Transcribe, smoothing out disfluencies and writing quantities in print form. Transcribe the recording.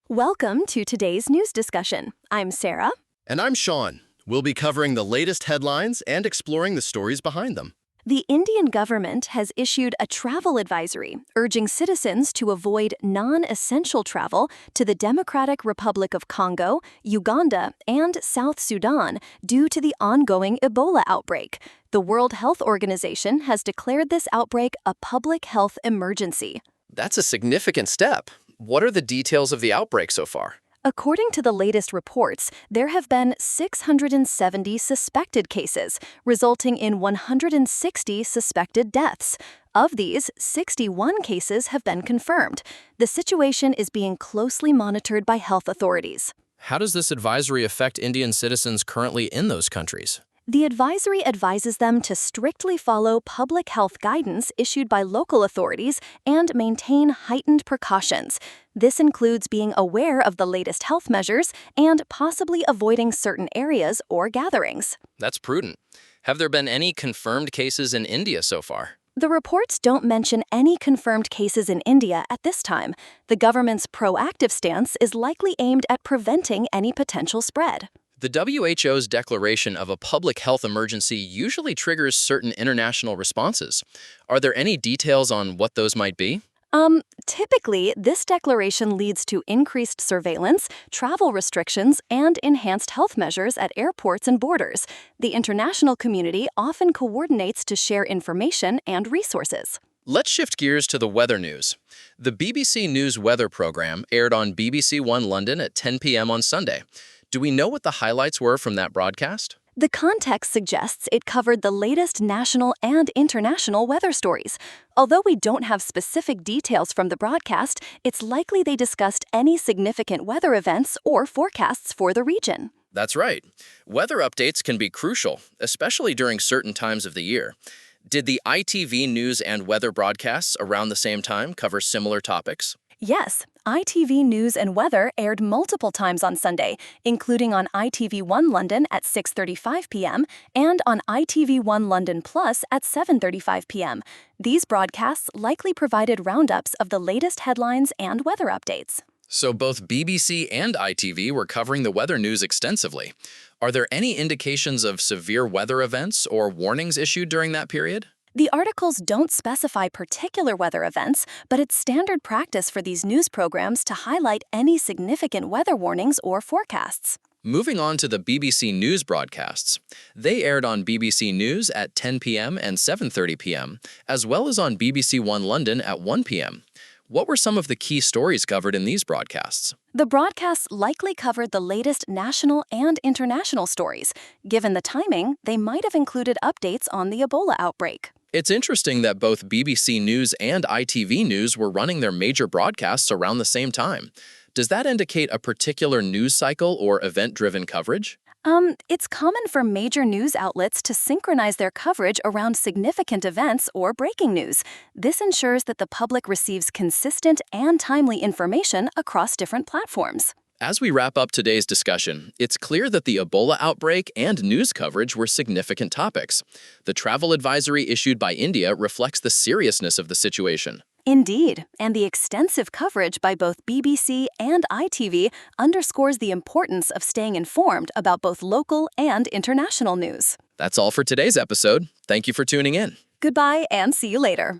Welcome to today's news discussion. I'm Sarah. And I'm Sean. We'll be covering the latest headlines and exploring the stories behind them. The Indian government has issued a travel advisory urging citizens to avoid non-essential travel to the Democratic Republic of Congo, Uganda, and South Sudan due to the ongoing Ebola outbreak. The World Health Organization has declared this outbreak a public health emergency. That's a significant step. What are the details of the outbreak so far? According to the latest reports, there have been 670 suspected cases, resulting in 160 suspected deaths. Of these, 61 cases have been confirmed. The situation is being closely monitored by health authorities. How does this advisory affect Indian citizens currently in those countries? The advisory advises them to strictly follow public health guidance issued by local authorities and maintain heightened precautions. This includes being aware of the latest health measures and possibly avoiding certain areas or gatherings. That's prudent. Have there been any confirmed cases in India so far? The reports don't mention any confirmed cases in India at this time. The government's proactive stance is likely aimed at preventing any potential spread. The WHO's declaration of a public health emergency usually triggers certain international responses. Are there any details on what those might be? Typically, this declaration leads to increased surveillance, travel restrictions, and enhanced health measures at airports and borders. The international community often coordinates to share information and resources. Let's shift gears to the weather news. The BBC News weather program aired on BBC One London at 10 p.m. on Sunday. Do we know what the highlights were from that broadcast? The context suggests it covered the latest national and international weather stories. Although we don't have specific details from the broadcast, it's likely they discussed any significant weather events or forecasts for the region. That's right. Weather updates can be crucial, especially during certain times of the year. Did the ITV News and weather broadcasts around the same time cover similar topics? Yes, ITV News and Weather aired multiple times on Sunday, including on ITV1 London at 6:35 p.m. and on ITV1 London Plus at 7:35 p.m. These broadcasts likely provided roundups of the latest headlines and weather updates. So both BBC and ITV were covering the weather news extensively. Are there any indications of severe weather events or warnings issued during that period? The articles don't specify particular weather events, but it's standard practice for these news programs to highlight any significant weather warnings or forecasts. Moving on to the BBC News broadcasts. They aired on BBC News at 10 p.m. and 7:30 p.m., as well as on BBC One London at 1 p.m. What were some of the key stories covered in these broadcasts? The broadcasts likely covered the latest national and international stories. Given the timing, they might have included updates on the Ebola outbreak. It's interesting that both BBC News and ITV News were running their major broadcasts around the same time. Does that indicate a particular news cycle or event-driven coverage? It's common for major news outlets to synchronize their coverage around significant events or breaking news. This ensures that the public receives consistent and timely information across different platforms. As we wrap up today's discussion, it's clear that the Ebola outbreak and news coverage were significant topics. The travel advisory issued by India reflects the seriousness of the situation. Indeed, and the extensive coverage by both BBC and ITV underscores the importance of staying informed about both local and international news. That's all for today's episode. Thank you for tuning in. Goodbye and see you later.